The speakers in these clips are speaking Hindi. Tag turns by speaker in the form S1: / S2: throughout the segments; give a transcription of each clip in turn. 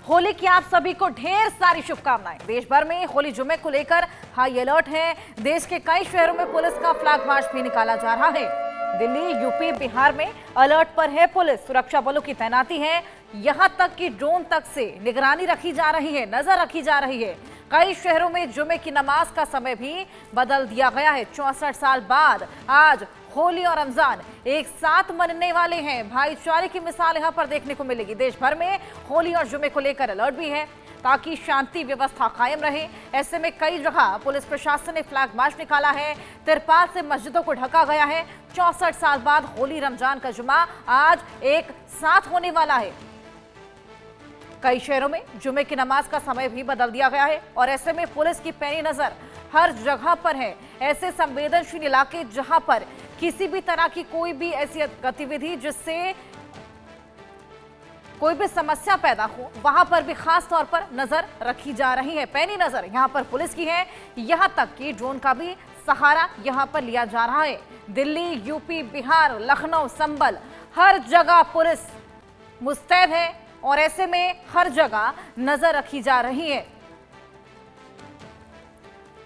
S1: होली की आप सभी को ढेर सारी शुभकामनाएं। देश भर में होली जुमे को लेकर हाई अलर्ट है। देश के कई शहरों में पुलिस का फ्लैग मार्च भी निकाला जा रहा है। दिल्ली, यूपी, बिहार में अलर्ट पर है पुलिस। सुरक्षा बलों की तैनाती है। यहां तक कि ड्रोन तक से निगरानी रखी जा रही है, नजर रखी जा रही है। कई शहरों में जुमे की नमाज का समय भी बदल दिया गया है। 64 साल बाद आज होली और रमजान एक साथ मनने वाले हैं। भाईचारे की मिसाल यहां पर देखने को मिलेगी। देश भर में होली और जुमे को लेकर अलर्ट भी है ताकि शांति व्यवस्था कायम रहे। ऐसे में कई जगह पुलिस प्रशासन ने फ्लैग मार्च निकाला है। तिरपाल से मस्जिदों को ढका गया है। 64 साल बाद होली रमजान का जुमा आज एक साथ होने वाला है। कई शहरों में जुमे की नमाज का समय भी बदल दिया गया है और ऐसे में पुलिस की पैनी नजर हर जगह पर है। ऐसे संवेदनशील इलाके जहां पर किसी भी तरह की कोई भी ऐसी गतिविधि जिससे कोई भी समस्या पैदा हो, वहां पर भी खास तौर पर नजर रखी जा रही है। पैनी नजर यहां पर पुलिस की है। यहां तक कि ड्रोन का भी सहारा यहां पर लिया जा रहा है। दिल्ली, यूपी, बिहार, लखनऊ, संभल, हर जगह पुलिस मुस्तैद है और ऐसे में हर जगह नजर रखी जा रही है।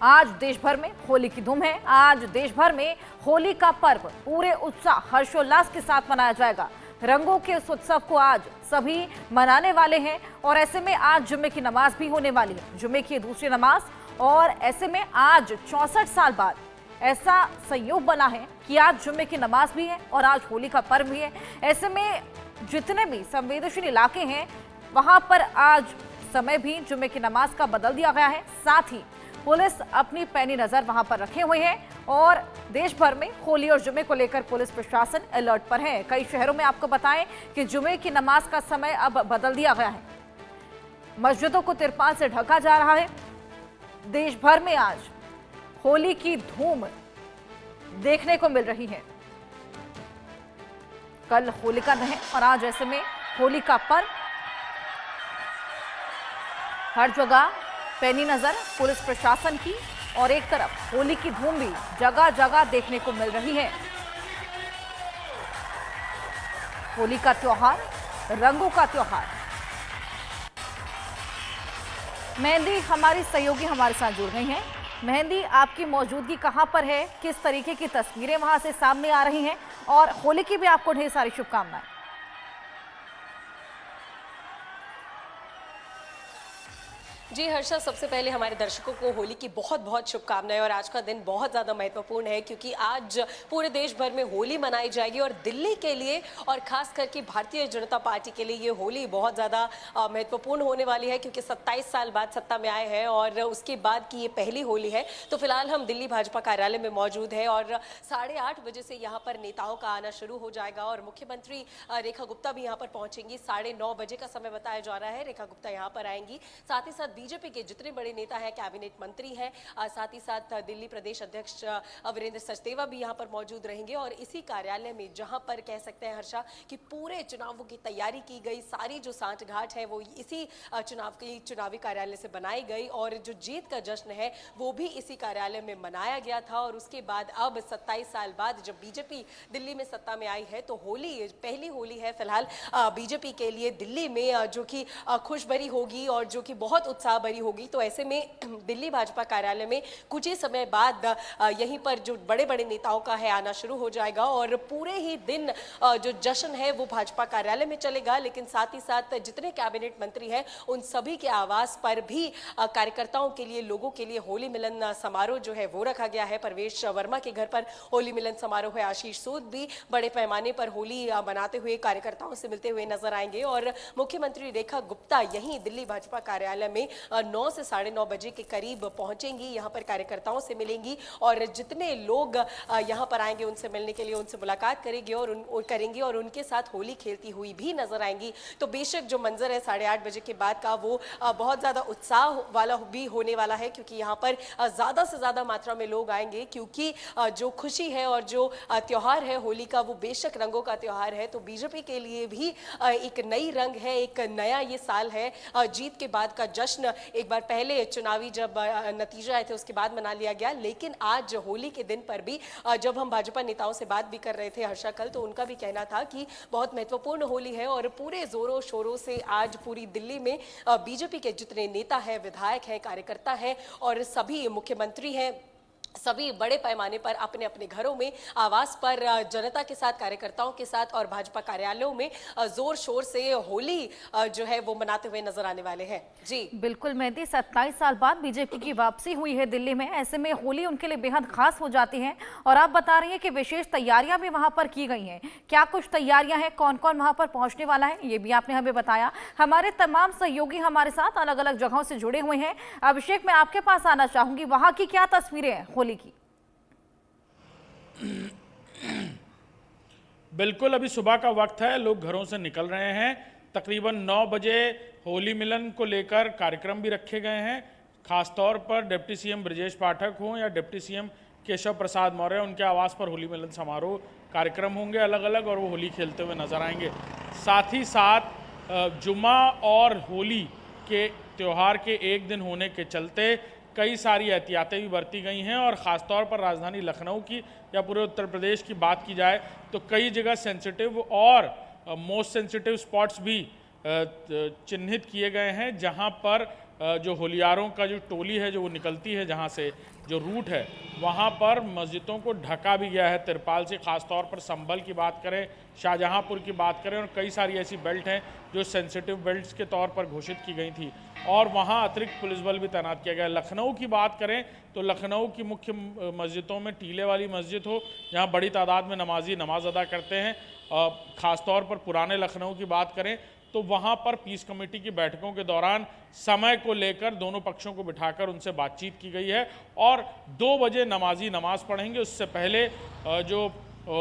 S1: आज देश भर में होली की धूम है। आज देश भर में होली का पर्व पूरे उत्साह हर्षोल्लास के साथ मनाया जाएगा। रंगों के इस उत्सव को आज सभी मनाने वाले हैं और ऐसे में आज जुम्मे की नमाज भी होने वाली है। जुम्मे की दूसरी नमाज और ऐसे में आज 64 साल बाद ऐसा संयोग बना है कि आज जुम्मे की नमाज भी है और आज होली का पर्व भी है। ऐसे में जितने भी संवेदनशील इलाके हैं वहां पर आज समय भी जुम्मे की नमाज का बदल दिया गया है। साथ ही पुलिस अपनी पैनी नजर वहां पर रखे हुए हैं और देश भर में होली और जुमे को लेकर पुलिस प्रशासन अलर्ट पर है। कई शहरों में आपको बताएं कि जुमे की नमाज का समय अब बदल दिया गया है। मस्जिदों को तिरपाल से ढका जा रहा है। देश भर में आज होली की धूम देखने को मिल रही है। कल होलिका दहन और आज ऐसे में होली का पर्व। हर जगह पैनी नजर पुलिस प्रशासन की और एक तरफ होली की धूम भी जगह जगह देखने को मिल रही है। होली का त्योहार, रंगों का त्योहार। मेहंदी हमारी सहयोगी हमारे साथ जुड़ गई हैं। मेहंदी, आपकी मौजूदगी कहां पर है? किस तरीके की तस्वीरें वहां से सामने आ रही हैं? और होली की भी आपको ढेर सारी शुभकामनाएं।
S2: जी हर्षा, सबसे पहले हमारे दर्शकों को होली की बहुत बहुत शुभकामनाएं। और आज का दिन बहुत ज़्यादा महत्वपूर्ण है क्योंकि आज पूरे देश भर में होली मनाई जाएगी और दिल्ली के लिए और खास करके भारतीय जनता पार्टी के लिए ये होली बहुत ज़्यादा महत्वपूर्ण होने वाली है क्योंकि 27 साल बाद सत्ता में आए हैं और उसके बाद की ये पहली होली है। तो फिलहाल हम दिल्ली भाजपा कार्यालय में मौजूद है और 8:30 बजे से यहाँ पर नेताओं का आना शुरू हो जाएगा और मुख्यमंत्री रेखा गुप्ता भी यहाँ पर पहुंचेंगी। 9:30 बजे का समय बताया जा रहा है। रेखा गुप्ता यहाँ पर आएंगी। साथ ही साथ बीजेपी के जितने बड़े नेता हैं, कैबिनेट मंत्री हैं, साथ ही साथ दिल्ली प्रदेश अध्यक्ष वीरेंद्र सचदेवा भी यहाँ पर मौजूद रहेंगे। और इसी कार्यालय में जहाँ पर कह सकते हैं हर्षा कि पूरे चुनावों की तैयारी की गई, सारी जो सांठ घाट है वो इसी चुनावी कार्यालय से बनाई गई और जो जीत का जश्न है वो भी इसी कार्यालय में मनाया गया था। और उसके बाद अब 27 साल बाद जब बीजेपी दिल्ली में सत्ता में आई है तो होली पहली होली है फिलहाल बीजेपी के लिए दिल्ली में, जो कि खुशभरी होगी और जो कि बहुत उत्साह भरी होगी। तो ऐसे में दिल्ली भाजपा कार्यालय में कुछ ही समय बाद यहीं पर जो बड़े बड़े नेताओं का है आना शुरू हो जाएगा और पूरे ही दिन जो जश्न है वो भाजपा कार्यालय में चलेगा। लेकिन साथ ही साथ जितने कैबिनेट मंत्री हैं उन सभी के आवास पर भी कार्यकर्ताओं के लिए, लोगों के लिए होली मिलन समारोह जो है वो रखा गया है। परवेश वर्मा के घर पर होली मिलन समारोह है। आशीष सूद भी बड़े पैमाने पर होली मनाते हुए कार्यकर्ताओं से मिलते हुए नजर आएंगे और मुख्यमंत्री रेखा गुप्ता यहीं दिल्ली भाजपा कार्यालय में 9 से 9:30 बजे के करीब पहुंचेंगी। यहाँ पर कार्यकर्ताओं से मिलेंगी और जितने लोग यहाँ पर आएंगे उनसे मिलने के लिए उनसे मुलाकात करेंगे और उनके साथ होली खेलती हुई भी नजर आएंगी। तो बेशक जो मंजर है 8:30 बजे के बाद का वो बहुत ज्यादा उत्साह वाला भी होने वाला है क्योंकि यहाँ पर ज्यादा से ज्यादा मात्रा में लोग आएंगे क्योंकि जो खुशी है और जो त्योहार है होली का वो बेशक रंगों का त्योहार है। तो बीजेपी के लिए भी एक नई रंग है, एक नया ये साल है। जीत के बाद का जश्न जश्न एक बार पहले चुनावी जब नतीजे आए थे उसके बाद मना लिया गया, लेकिन आज होली के दिन पर भी जब हम भाजपा नेताओं से बात भी कर रहे थे हर्षा कल, तो उनका भी कहना था कि बहुत महत्वपूर्ण होली है और पूरे जोरों शोरों से आज पूरी दिल्ली में बीजेपी के जितने नेता हैं, विधायक हैं, कार्यकर्ता हैं और सभी मुख्यमंत्री हैं, सभी बड़े पैमाने पर अपने अपने घरों में, आवास पर, जनता के साथ, कार्यकर्ताओं के साथ और भाजपा कार्यालयों में जोर शोर से होली जो है वो मनाते हुए नजर आने वाले हैं। जी
S1: बिल्कुल मेहदी, 27 साल बाद बीजेपी की वापसी हुई है दिल्ली में, ऐसे में होली उनके लिए बेहद खास हो जाती है और आप बता रही हैं कि विशेष तैयारियां भी वहां पर की गई हैं। क्या कुछ तैयारियां हैं, कौन कौन वहां पर पहुंचने वाला है, ये भी आपने हमें बताया। हमारे तमाम सहयोगी हमारे साथ अलग अलग जगहों से जुड़े हुए हैं। अभिषेक, मैं आपके पास आना चाहूंगी, वहां की क्या तस्वीरें हैं होली की?
S3: बिल्कुल, अभी सुबह का वक्त है, लोग घरों से निकल रहे हैं। तकरीबन 9 बजे होली मिलन को लेकर कार्यक्रम भी रखे गए हैं। खासतौर पर डिप्टी सीएम ब्रजेश पाठक हों या डिप्टी सीएम केशव प्रसाद मौर्य, उनके आवास पर होली मिलन समारोह कार्यक्रम होंगे अलग अलग और वो होली खेलते हुए नजर आएंगे। साथ ही साथ जुमा और होली के त्यौहार के एक दिन होने के चलते कई सारी एहतियातें भी बरती गई हैं और ख़ासतौर पर राजधानी लखनऊ की या पूरे उत्तर प्रदेश की बात की जाए तो कई जगह सेंसिटिव और मोस्ट सेंसिटिव स्पॉट्स भी चिन्हित किए गए हैं, जहां पर जो होलियारों का जो टोली है जो वो निकलती है, जहां से जो रूट है वहां पर मस्जिदों को ढका भी गया है तिरपाल से। ख़ासतौर पर संभल की बात करें, शाहजहांपुर की बात करें और कई सारी ऐसी बेल्ट हैं जो सेंसिटिव बेल्ट्स के तौर पर घोषित की गई थी और वहां अतिरिक्त पुलिस बल भी तैनात किया गया। लखनऊ की बात करें तो लखनऊ की मुख्य मस्जिदों में टीले वाली मस्जिद हो, जहां बड़ी तादाद में नमाजी नमाज अदा करते हैं। ख़ासतौर पर पुराने लखनऊ की बात करें तो वहाँ पर पीस कमेटी की बैठकों के दौरान समय को लेकर दोनों पक्षों को बिठाकर उनसे बातचीत की गई है और 2 बजे नमाजी नमाज पढ़ेंगे। उससे पहले जो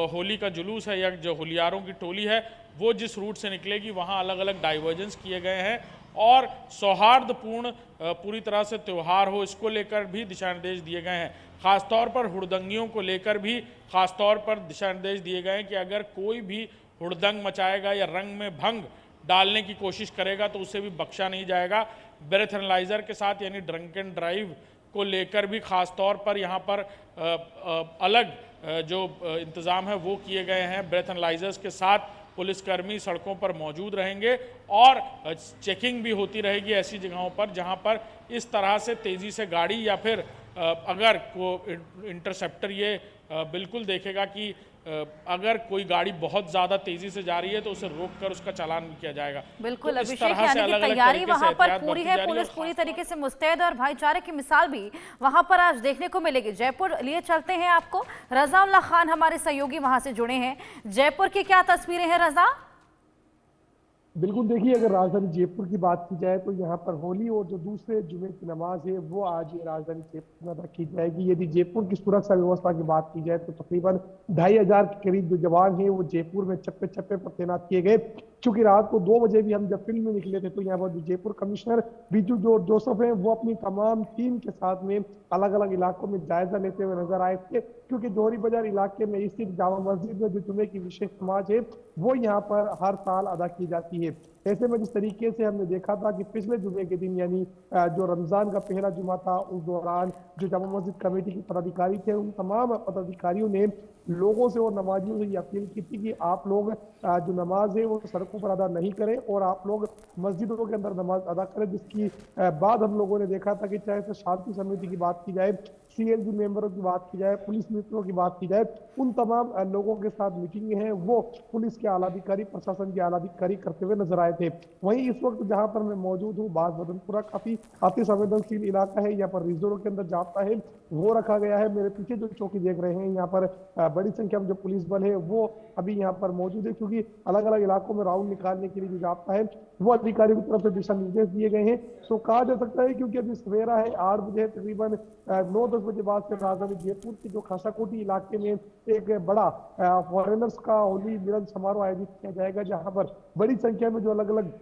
S3: होली का जुलूस है या जो होलियारों की टोली है वो जिस रूट से निकलेगी वहाँ अलग अलग डाइवर्जेंस किए गए हैं और सौहार्दपूर्ण पूरी तरह से त्यौहार हो, इसको लेकर भी दिशा निर्देश दिए गए हैं। ख़ासतौर पर हुड़दंगियों को लेकर भी ख़ासतौर पर दिशा निर्देश दिए गए हैं कि अगर कोई भी हुड़दंग मचाएगा या रंग में भंग डालने की कोशिश करेगा तो उसे भी बख्शा नहीं जाएगा। ब्रेथ एनालाइजर के साथ यानी ड्रंक एंड ड्राइव को लेकर भी खास तौर पर यहाँ पर अलग जो इंतज़ाम है वो किए गए हैं। ब्रेथ एनालाइजर्स के साथ पुलिसकर्मी सड़कों पर मौजूद रहेंगे और चेकिंग भी होती रहेगी ऐसी जगहों पर जहाँ पर इस तरह से तेज़ी से गाड़ी या फिर अगर को इंटरसेप्टर ये बिल्कुल देखेगा कि अगर कोई गाड़ी बहुत ज्यादा तेजी से जा रही है तो उसे रोककर उसका चालान भी किया जाएगा।
S1: बिल्कुल
S3: तो
S1: अभिषेक, यानी कि तैयारी वहां पर पूरी है, पुलिस पूरी तरीके से मुस्तैद और भाईचारे की मिसाल भी वहां पर आज देखने को मिलेगी। जयपुर लिए चलते हैं आपको, रज़ा खान हमारे सहयोगी वहां से जुड़े हैं। जयपुर की क्या तस्वीरें हैं रज़ा?
S4: बिल्कुल, देखिए अगर राजधानी जयपुर की बात की जाए तो यहाँ पर होली और जो दूसरे जुमे की नमाज है वो आज राजधानी जयपुर में अदा की जाएगी। यदि जयपुर की सुरक्षा व्यवस्था की बात की जाए तो तकरीबन 2500 के करीब जो जवान हैं वो जयपुर में चप्पे चप्पे पर तैनात किए गए। चूंकि रात को 2 बजे भी हम जब फील्ड में निकले थे तो यहाँ पर जयपुर कमिश्नर बीजू जोसफ है वो अपनी तमाम टीम के साथ में अलग अलग इलाकों में जायजा लेते हुए नजर आए थे, क्योंकि जौहरी बाजार इलाके में स्थित जामा मस्जिद में जो जुमे की विशेष नमाज है वो यहाँ पर हर साल अदा की जाती है। ऐसे में जिस तरीके से हमने देखा था कि पिछले जुमे के दिन यानी जो रमजान का पहला जुमा था उस दौरान जो जामा मस्जिद कमेटी के पदाधिकारी थे उन तमाम पदाधिकारियों ने लोगों से और नमाजियों से ये अपील की थी कि आप लोग जो नमाज है वो सड़कों पर अदा नहीं करें और आप लोग मस्जिदों के अंदर नमाज अदा करें। जिसकी बाद हम लोगों ने देखा था कि चाहे तो शांति समिति की बात की जाए, CLG मेंबरों की बात की जाए, पुलिस मित्रों की बात की जाए, उन तमाम लोगों के साथ मीटिंगें हैं वो पुलिस के आला अधिकारी, प्रशासन के आला अधिकारी करते हुए नजर आए थे। वहीं इस वक्त जहां पर मैं मौजूद हूँ, बाग बदनपुरा काफी अति संवेदनशील इलाका है, यहाँ पर रिजर्व के अंदर जाप्ता है वो रखा गया है। मेरे पीछे जो चौकी देख रहे हैं यहाँ पर बड़ी संख्या में जो पुलिस बल है वो अभी यहाँ पर मौजूद है, क्योंकि अलग अलग इलाकों में राउंड निकालने के लिए जो जाप्ता है वो अधिकारियों की तरफ से दिशा निर्देश दिए गए हैं। सो कहा जा सकता है क्योंकि अभी सवेरा है, 8 बजे तकरीबन 9-10 बजे बाद से राजधानी जयपुर के जो खासाकोटी इलाके में एक बड़ा फॉरेनर्स का होली मिलन समारोह आयोजित किया जाएगा, जहां पर बड़ी संख्या में जो अलग अलग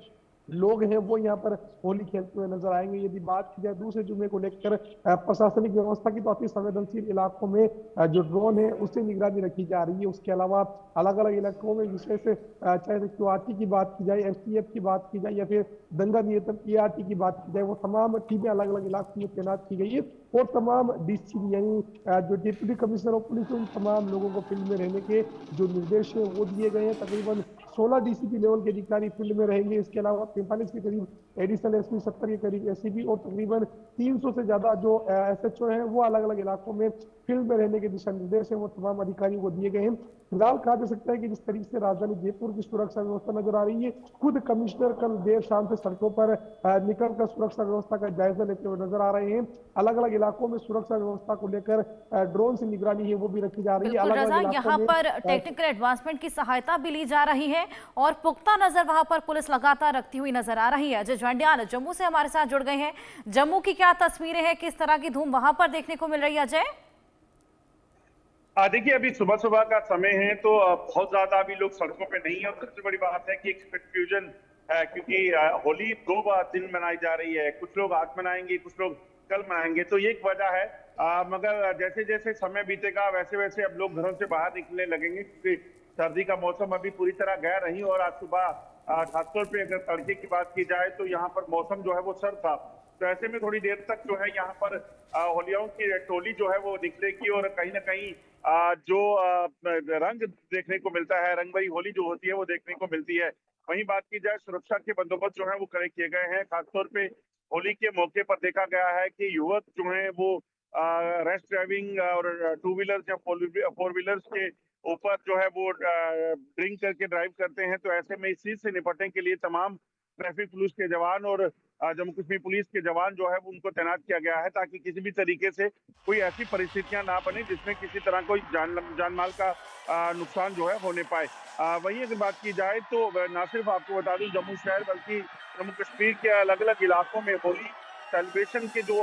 S4: लोग हैं वो यहाँ पर होली खेलते हुए नजर आएंगे। यदि बात की जाए दूसरे जुमे को लेकर प्रशासनिक व्यवस्था की, तो अति संवेदनशील इलाकों में जो ड्रोन है उससे निगरानी रखी जा रही है। उसके अलावा अलग अलग इलाकों में विशेष चाहे क्यूआरटी की बात की जाए, एसटीएफ की बात की जाए, या फिर दंगा नियंत्रण एआरटी की बात की जाए, वो तमाम टीमें अलग अलग इलाकों में तैनात की गई है। और तमाम डीसी यानी जो डिप्टी कमिश्नर ऑफ पुलिस, उन तमाम लोगों को फील्ड में रहने के जो निर्देश है वो दिए गए हैं। तकरीबन 16 डीसीपी लेवल के अधिकारी फील्ड में रहेंगे। इसके अलावा 45 के करीब एडिशनल एसपी, 70 के करीब एसीपी और तकरीबन 300 से ज्यादा जो एसएचओ हैं वो अलग अलग इलाकों में फील्ड में रहने के दिशा निर्देश हैं वो तमाम अधिकारियों को दिए गए हैं। फिलहाल कहा जा सकता है कि जिस तरीके से राजधानी जयपुर की सुरक्षा व्यवस्था नजर आ रही है, खुद कमिश्नर कल देर शाम से सड़कों पर निकलकर सुरक्षा व्यवस्था का जायजा लेते हुए नजर आ रहे हैं। अलग अलग इलाकों में सुरक्षा व्यवस्था को लेकर ड्रोन से निगरानी है वो भी रखी जा रही है। अलग अलग
S1: यहाँ पर टेक्निकल एडवांसमेंट की सहायता भी ली जा रही है और पुख्ता नजर वहां पर पुलिस लगातार रखती हुई नजर आ रही है। अजय झंडियाल जम्मू से हमारे साथ जुड़ गए हैं। जम्मू की क्या तस्वीरें हैं, किस तरह की धूम वहां पर देखने को मिल रही है अजय?
S5: देखिए, अभी सुबह सुबह का समय है तो बहुत ज्यादा अभी लोग सड़कों पे नहीं है। और सबसे बड़ी बात है कि एक कंफ्यूजन है, क्योंकि होली 2 दिन मनाई जा रही है। कुछ लोग आज मनाएंगे, कुछ लोग कल मनाएंगे, तो ये एक वजह है। मगर जैसे जैसे समय बीतेगा वैसे वैसे अब लोग घरों से बाहर निकलने लगेंगे, क्योंकि सर्दी का मौसम अभी पूरी तरह गया नहीं। और आज सुबह खासतौर पर अगर तड़के की बात की जाए तो यहाँ पर मौसम जो है वो सर्द था। तो ऐसे में थोड़ी देर तक जो है यहाँ पर होलियों की टोली जो है वो निकलेगी और कहीं ना कहीं जो रंग देखने को मिलता है, रंग भरी होली जो होती है वो देखने को मिलती है। वहीं बात की जाए सुरक्षा के बंदोबस्त जो है वो खड़े किए गए हैं। खासतौर पे होली के मौके पर देखा गया है कि युवक जो है वो रैश ड्राइविंग और 2 व्हीलर्स या 4 व्हीलर्स के ऊपर जो है वो ड्रिंक करके ड्राइव करते हैं। तो ऐसे में इस चीज से निपटने के लिए तमाम ट्रैफिक पुलिस के जवान और जम्मू कश्मीर पुलिस के जवान जो है उनको तैनात किया गया है, ताकि किसी भी तरीके से कोई ऐसी परिस्थितियां ना बने जिसमें किसी तरह कोई जान माल का नुकसान जो है होने पाए। वहीं अगर बात की जाए तो ना सिर्फ आपको बता दूं जम्मू शहर बल्कि जम्मू कश्मीर के अलग अलग इलाकों में होली सेलिब्रेशन के जो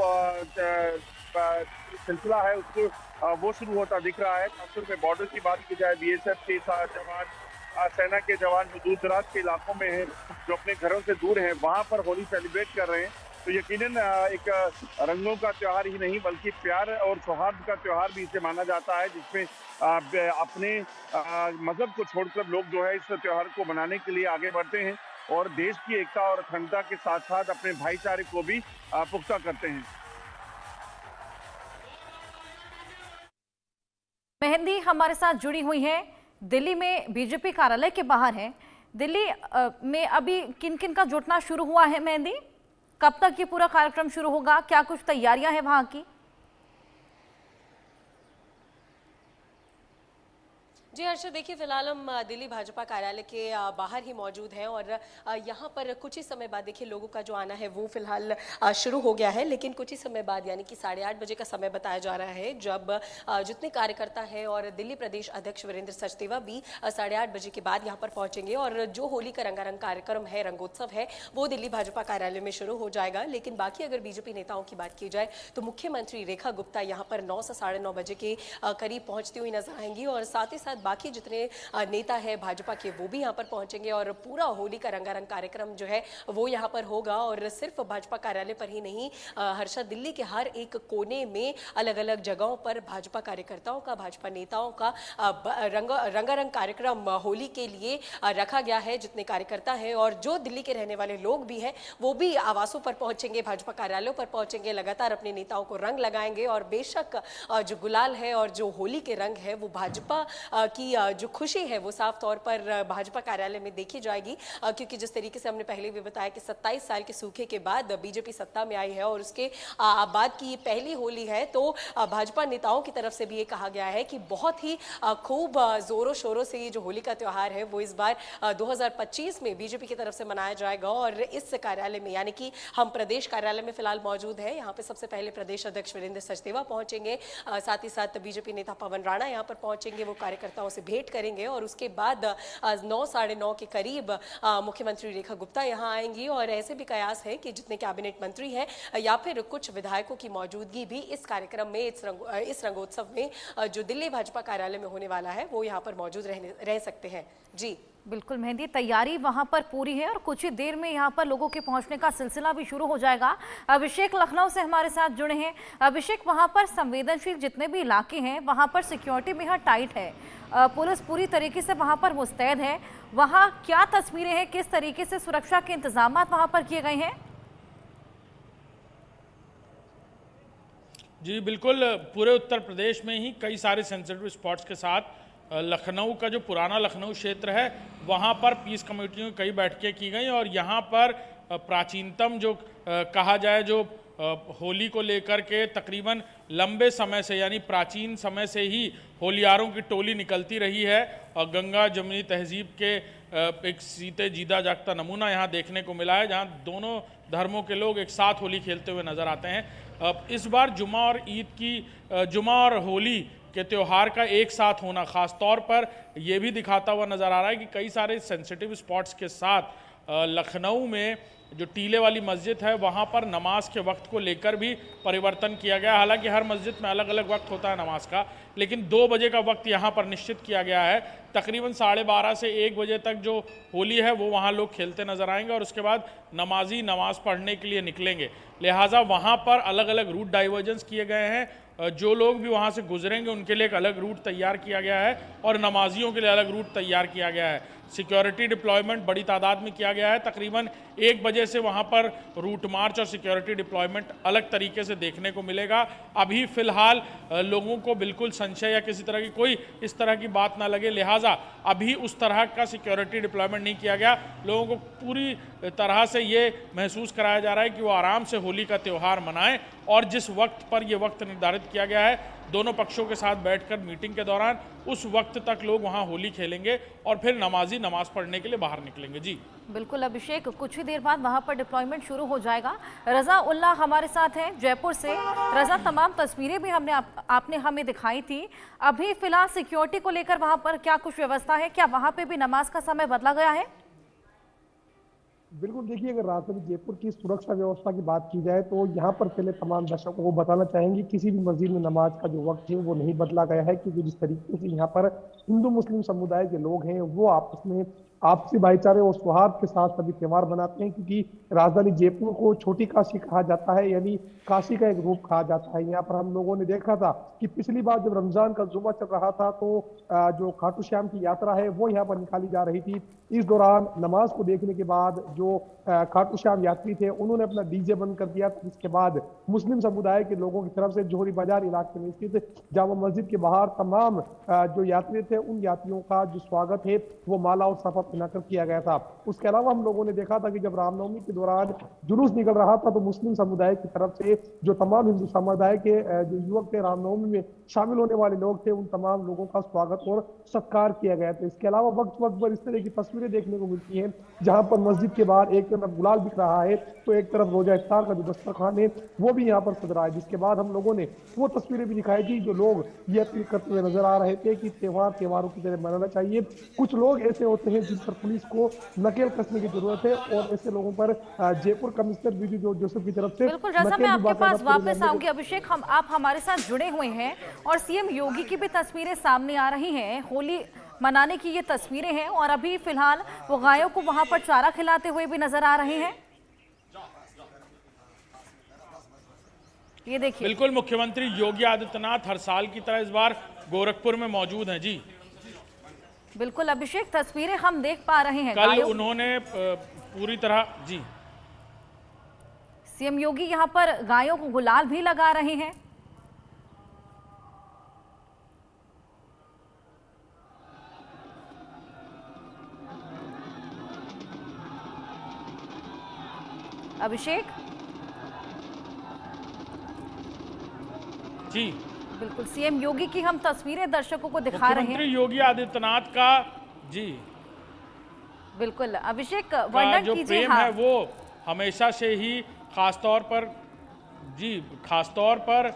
S5: सिलसिला है उसको वो शुरू होता दिख रहा है। खासतौर पे बॉर्डर की बात की जाए, बीएसएफ के जवान, सेना के जवान जो दूर दराज के इलाकों में हैं, जो अपने घरों से दूर हैं, वहां पर होली सेलिब्रेट कर रहे हैं। तो यकीनन एक रंगों का त्योहार ही नहीं बल्कि प्यार और सौहार्द का त्योहार भी इसे माना जाता है, जिसमें अपने मजहब को छोड़कर लोग जो है इस त्योहार को मनाने के लिए आगे बढ़ते हैं और देश की एकता और अखंडता के साथ साथ अपने भाईचारे को भी पुख्ता करते हैं।
S1: मेहंदी हमारे साथ जुड़ी हुई है, दिल्ली में बीजेपी कार्यालय के बाहर है। दिल्ली में अभी किन किन का जुटना शुरू हुआ है मेहंदी? कब तक ये पूरा कार्यक्रम शुरू होगा? क्या कुछ तैयारियां हैं वहां की?
S2: जी हर्षद, देखिए फिलहाल हम दिल्ली भाजपा कार्यालय के बाहर ही मौजूद हैं और यहाँ पर कुछ ही समय बाद देखिए लोगों का जो आना है वो फिलहाल शुरू हो गया है। लेकिन कुछ ही समय बाद यानी कि 8:30 बजे का समय बताया जा रहा है जब जितने कार्यकर्ता हैं और दिल्ली प्रदेश अध्यक्ष वीरेंद्र सचदेवा भी 8:30 बजे के बाद यहाँ पर पहुंचेंगे और जो होली का रंगारंग कार्यक्रम है, रंगोत्सव है, वो दिल्ली भाजपा कार्यालय में शुरू हो जाएगा। लेकिन बाकी अगर बीजेपी नेताओं की बात की जाए तो मुख्यमंत्री रेखा गुप्ता यहाँ पर 9 से 9:30 बजे के करीब पहुंचती हुई नजर आएंगी और साथ ही साथ बाकी जितने नेता है भाजपा के वो भी यहाँ पर पहुंचेंगे और पूरा होली का रंगारंग कार्यक्रम जो है वो यहाँ पर होगा। और सिर्फ भाजपा कार्यालय पर ही नहीं हर्षद, दिल्ली के हर एक कोने में अलग अलग जगहों पर भाजपा कार्यकर्ताओं का, भाजपा नेताओं का रंगारंग कार्यक्रम होली के लिए रखा गया है। जितने कार्यकर्ता हैं और जो दिल्ली के रहने वाले लोग भी हैं वो भी आवासों पर पहुंचेंगे, भाजपा कार्यालयों पर पहुंचेंगे, लगातार अपने नेताओं को रंग लगाएंगे। और बेशक जो गुलाल है और जो होली के रंग है वो भाजपा की जो खुशी है वो साफ तौर पर भाजपा कार्यालय में देखी जाएगी, क्योंकि जिस तरीके से हमने पहले भी बताया कि 27 साल के सूखे के बाद बीजेपी सत्ता में आई है और उसके बाद की पहली होली है। तो भाजपा नेताओं की तरफ से भी ये कहा गया है कि बहुत ही खूब जोरों शोरों से ये जो होली का त्यौहार है वो इस बार 2025 में बीजेपी की तरफ से मनाया जाएगा। और इस कार्यालय में यानी कि हम प्रदेश कार्यालय में फिलहाल मौजूद है, यहाँ पे सबसे पहले प्रदेश अध्यक्ष वीरेंद्र सचदेवा पहुंचेंगे, साथ ही साथ बीजेपी नेता पवन राणा यहाँ पर पहुंचेंगे, वो कार्यकर्ताओं से भेंट करेंगे और उसके बाद 9 साढ़े 9 के करीब मुख्यमंत्री रेखा गुप्ता यहाँ आएंगी। और ऐसे भी कयास है कि जितने कैबिनेट मंत्री हैं या फिर कुछ विधायकों की मौजूदगी भी इस कार्यक्रम में, इस रंगोत्सव में जो दिल्ली भाजपा कार्यालय में होने वाला है वो यहाँ पर मौजूद रह सकते हैं। जी
S1: बिल्कुल मेहंदी, तैयारी वहां पर पूरी है और कुछ ही देर में यहां पर लोगों के पहुंचने का सिलसिला भी शुरू हो जाएगा। अभिषेक लखनऊ से हमारे साथ जुड़े हैं। अभिषेक, वहां पर संवेदनशील जितने भी इलाके हैं वहां पर सिक्योरिटी भी यहाँ टाइट है, पुलिस पूरी तरीके से वहां पर मुस्तैद है। वहां क्या तस्वीरें हैं, किस तरीके से सुरक्षा के इंतजाम वहां पर किए गए हैं?
S3: जी बिल्कुल, पूरे उत्तर प्रदेश में ही कई सारे सेंसिटिव स्पॉट्स के साथ लखनऊ का जो पुराना लखनऊ क्षेत्र है वहाँ पर पीस कमेटियों की कई बैठकें की गई और यहाँ पर प्राचीनतम जो कहा जाए जो होली को लेकर के तकरीबन लंबे समय से यानी प्राचीन समय से ही होलियारों की टोली निकलती रही है और गंगा जमुनी तहजीब के एक सीते जीदा जागता नमूना यहाँ देखने को मिला है, जहाँ दोनों धर्मों के लोग एक साथ होली खेलते हुए नजर आते हैं। इस बार जुमा और ईद की जुमा और होली के त्यौहार का एक साथ होना खास तौर पर यह भी दिखाता हुआ नजर आ रहा है कि कई सारे सेंसिटिव स्पॉट्स के साथ लखनऊ में जो टीले वाली मस्जिद है वहाँ पर नमाज के वक्त को लेकर भी परिवर्तन किया गया। हालांकि हर मस्जिद में अलग अलग वक्त होता है नमाज का, लेकिन 2 बजे का वक्त यहाँ पर निश्चित किया गया है। तकरीबन 12:30 से 1 बजे तक जो होली है वो वहाँ लोग खेलते नजर आएंगे और उसके बाद नमाजी नमाज पढ़ने के लिए निकलेंगे। लिहाजा वहाँ पर अलग अलग रूट डाइवर्जन्स किए गए हैं। जो लोग भी वहाँ से गुजरेंगे उनके लिए एक अलग रूट तैयार किया गया है और नमाजियों के लिए अलग रूट तैयार किया गया है। सिक्योरिटी डिप्लॉयमेंट बड़ी तादाद में किया गया है। तकरीबन 1 बजे से वहाँ पर रूट मार्च और सिक्योरिटी डिप्लॉयमेंट अलग तरीके से देखने को मिलेगा। अभी फ़िलहाल लोगों को बिल्कुल संशय या किसी तरह की कोई इस तरह की बात ना लगे, लिहाजा अभी उस तरह का सिक्योरिटी डिप्लॉयमेंट नहीं किया गया। लोगों को पूरी तरह से ये महसूस कराया जा रहा है कि वो आराम से होली का त्यौहार मनाएं और जिस वक्त पर ये वक्त निर्धारित किया गया है दोनों पक्षों के साथ बैठकर मीटिंग के दौरान उस वक्त तक लोग वहां होली खेलेंगे और फिर नमाजी नमाज पढ़ने के लिए बाहर निकलेंगे। जी
S1: बिल्कुल अभिषेक, कुछ ही देर बाद वहां पर डिप्लॉयमेंट शुरू हो जाएगा। रजा उल्लाह हमारे साथ हैं जयपुर से। रजा, तमाम तस्वीरें भी आपने हमें दिखाई थी। अभी फिलहाल सिक्योरिटी को लेकर वहां पर क्या कुछ व्यवस्था है? क्या वहां पे भी नमाज का समय बदला गया है?
S4: बिल्कुल, देखिए अगर राजधानी जयपुर की सुरक्षा व्यवस्था की बात की जाए तो यहाँ पर पहले तमाम दर्शकों को बताना चाहेंगे किसी भी मस्जिद में नमाज का जो वक्त है वो नहीं बदला गया है, क्योंकि जिस तरीके से यहाँ पर हिंदू मुस्लिम समुदाय के लोग हैं वो आपस में आपसी भाईचारे और सौहार्द के साथ सभी त्यौहार मनाते हैं। क्योंकि राजधानी जयपुर को छोटी काशी कहा जाता है, यानी काशी का एक रूप कहा जाता है। यहाँ पर हम लोगों ने देखा था कि पिछली बार जब रमजान का जुमा चल रहा था तो जो खाटू श्याम की यात्रा है वो यहाँ पर निकाली जा रही थी। इस दौरान नमाज को देखने के बाद जो खाटू श्याम यात्री थे उन्होंने अपना डीजे बंद कर दिया। इसके बाद मुस्लिम समुदाय के लोगों की तरफ से जोहरी बाजार इलाके में स्थित जामा मस्जिद के बाहर तमाम जो यात्री थे उन यात्रियों का जो स्वागत है वो माला और सफा पहनाकर किया गया था। उसके अलावा हम लोगों ने देखा था कि जब रामनवमी के दौरान जुलूस निकल रहा था तो मुस्लिम समुदाय की तरफ से जो तमाम हिंदू समुदाय के जो युवक थे, रामनवमी में शामिल होने वाले लोग थे, उन तमाम लोगों का स्वागत और सत्कार किया गया था। इसके अलावा वक्त वक्त पर इस तरह की तस्वीरें देखने को मिलती हैं जहां पर मस्जिद के बाहर एक तरफ गुलाल बिक रहा है तो एक तरफ रोजा इफ्तार का जो दस्तरखान है वो भी यहाँ पर सज रहा है। जिसके बाद हम लोगों ने वो तस्वीरें भी दिखाई थी जो लोग ये अपील करते हुए नजर आ रहे थे कि त्योहारों की तरह मनाना चाहिए। कुछ लोग ऐसे होते हैं जिन पर पुलिस को नकेल कसने की जरूरत है और ऐसे लोगों पर जयपुर कमिश्नर बीजू जोसेफ की तरफ से
S1: बिल्कुल रजा, मैं आपके पास वापस आऊंगी। अभिषेक, आप हमारे साथ जुड़े हुए हैं और सीएम योगी की भी तस्वीरें सामने आ रही हैं। होली मनाने की ये तस्वीरें हैं और अभी फिलहाल वो गायों को वहां पर चारा खिलाते हुए भी नजर आ रहे हैं। ये देखिए,
S3: बिल्कुल मुख्यमंत्री योगी आदित्यनाथ हर साल की तरह इस बार गोरखपुर में मौजूद हैं। जी
S1: बिल्कुल अभिषेक, तस्वीरें हम देख पा रहे हैं।
S3: कल उन्होंने पूरी तरह जी
S1: सीएम योगी यहां पर गायों को गुलाल भी लगा रहे हैं। अभिषेक
S3: जी
S1: बिल्कुल, सीएम योगी की हम तस्वीरें दर्शकों को दिखा रहे हैं।
S3: मुख्यमंत्री योगी आदित्यनाथ का जी
S1: बिल्कुल अभिषेक, वर्णन
S3: जो
S1: कीजिए।
S3: प्रेम है वो हमेशा से ही खासतौर पर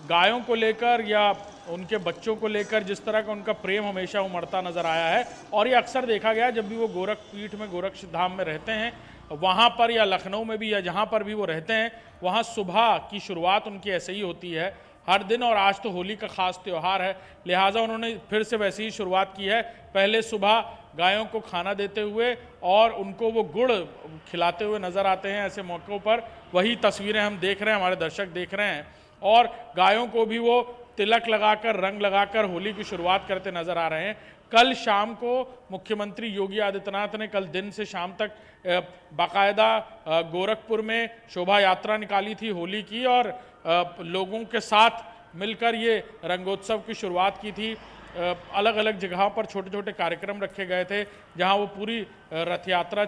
S3: गायों को लेकर या उनके बच्चों को लेकर जिस तरह का उनका प्रेम हमेशा उमड़ता नजर आया है और ये अक्सर देखा गया जब भी वो गोरखपीठ में गोरक्ष धाम में रहते हैं वहाँ पर या लखनऊ में भी या जहाँ पर भी वो रहते हैं वहाँ सुबह की शुरुआत उनकी ऐसे ही होती है हर दिन। और आज तो होली का खास त्यौहार है, लिहाजा उन्होंने फिर से वैसी ही शुरुआत की है। पहले सुबह गायों को खाना देते हुए और उनको वो गुड़ खिलाते हुए नजर आते हैं ऐसे मौक़ों पर। वही तस्वीरें हम देख रहे हैं, हमारे दर्शक देख रहे हैं। और गायों को भी वो तिलक लगाकर, रंग लगाकर होली की शुरुआत करते नजर आ रहे हैं। कल शाम को मुख्यमंत्री योगी आदित्यनाथ ने कल दिन से शाम तक बाकायदा गोरखपुर में शोभा यात्रा निकाली थी होली की, और लोगों के साथ मिलकर ये रंगोत्सव की शुरुआत की थी। अलग अलग जगहों पर छोटे छोटे कार्यक्रम रखे गए थे, जहां वो पूरी रथ यात्रा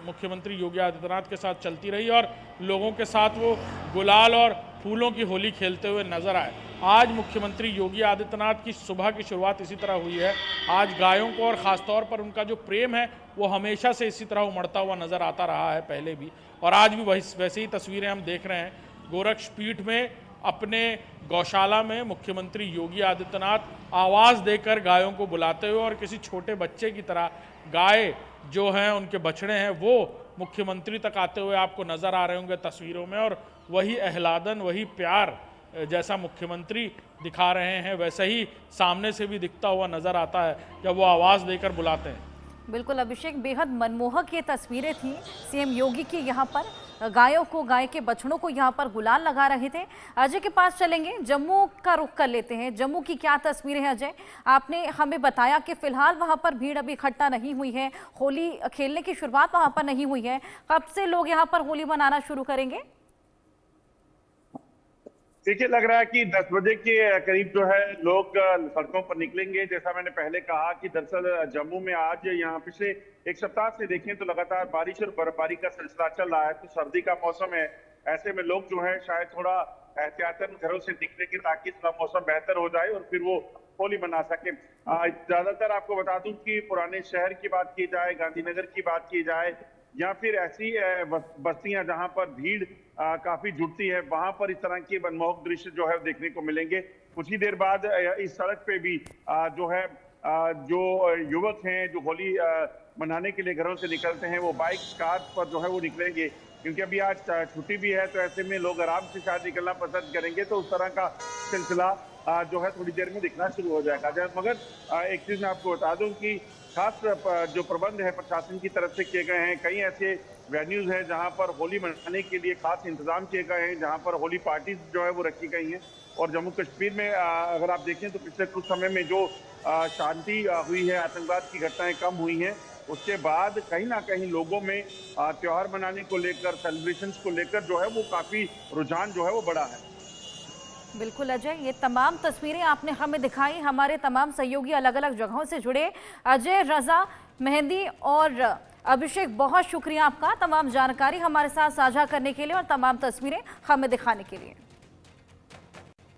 S3: मुख्यमंत्री योगी आदित्यनाथ के साथ चलती रही और लोगों के साथ वो गुलाल और फूलों की होली खेलते हुए नजर आए। आज मुख्यमंत्री योगी आदित्यनाथ की सुबह की शुरुआत इसी तरह हुई है। आज गायों को और ख़ासतौर पर उनका जो प्रेम है वो हमेशा से इसी तरह उमड़ता हुआ नज़र आता रहा है, पहले भी और आज भी वैसे ही तस्वीरें हम देख रहे हैं। गोरक्षपीठ में अपने गौशाला में मुख्यमंत्री योगी आदित्यनाथ आवाज़ देकर गायों को बुलाते हुए और किसी छोटे बच्चे की तरह गाय जो हैं, उनके बछड़े हैं, वो मुख्यमंत्री तक आते हुए आपको नज़र आ रहे होंगे तस्वीरों में। और वही आह्लादन, वही प्यार जैसा मुख्यमंत्री दिखा रहे हैं वैसे ही सामने से भी दिखता हुआ नज़र आता है जब वो आवाज़ देकर बुलाते हैं।
S1: बिल्कुल अभिषेक, बेहद मनमोहक ये तस्वीरें थी सीएम योगी की। यहाँ पर गायों को, गाय के बछड़ों को यहाँ पर गुलाल लगा रहे थे। अजय के पास चलेंगे, जम्मू का रुख कर लेते हैं। जम्मू की क्या तस्वीरें हैं अजय? आपने हमें बताया कि फिलहाल वहाँ पर भीड़ अभी इकट्ठा नहीं हुई है, होली खेलने की शुरुआत वहाँ पर नहीं हुई है। कब से लोग यहाँ पर होली मनाना शुरू करेंगे?
S5: देखिए, लग रहा है कि 10 बजे के करीब जो है लोग सड़कों पर निकलेंगे। जैसा मैंने पहले कहा कि दरअसल जम्मू में आज यहाँ पिछले एक सप्ताह से देखें तो लगातार बारिश और बर्फबारी का सिलसिला चल रहा है। तो सर्दी का मौसम है, ऐसे में लोग जो है शायद थोड़ा एहतियातन घरों से निकलेंगे ताकि थोड़ा मौसम बेहतर हो जाए और फिर वो होली मना सके। ज्यादातर आपको बता दूं कि पुराने शहर की बात की जाए, गांधीनगर की बात की जाए, या फिर ऐसी बस्तियां जहां पर भीड़ काफी जुटती है, वहां पर इस तरह के मनमोहक दृश्य जो है देखने को मिलेंगे। कुछ ही देर बाद इस सड़क पे भी जो है जो युवक हैं जो होली मनाने के लिए घरों से निकलते हैं, वो बाइक, कार पर जो है वो निकलेंगे, क्योंकि अभी आज छुट्टी भी है। तो ऐसे में लोग आराम से शायद निकलना पसंद करेंगे। तो उस तरह का सिलसिला जो है थोड़ी देर में दिखना शुरू हो जाएगा। मगर एक चीज मैं आपको बता दूं कि खास जो प्रबंध है प्रशासन की तरफ से किए गए हैं। कई ऐसे वेन्यूज हैं जहां पर होली मनाने के लिए खास इंतजाम किए गए हैं, जहां पर होली पार्टीज जो है वो रखी गई हैं। और जम्मू कश्मीर में अगर आप देखें तो पिछले कुछ समय में जो शांति हुई है, आतंकवाद की घटनाएं कम हुई हैं, उसके बाद कहीं ना कहीं लोगों में त्योहार मनाने को लेकर, सेलिब्रेशंस को लेकर जो है वो काफी रुझान जो है वो बढ़ा है।
S1: बिल्कुल अजय, ये तमाम तस्वीरें आपने हमें दिखाई। हमारे तमाम सहयोगी अलग अलग जगहों से जुड़े, अजय, रजा, मेहंदी और अभिषेक, बहुत शुक्रिया आपका तमाम जानकारी हमारे साथ साझा करने के लिए और तमाम तस्वीरें हमें दिखाने के लिए।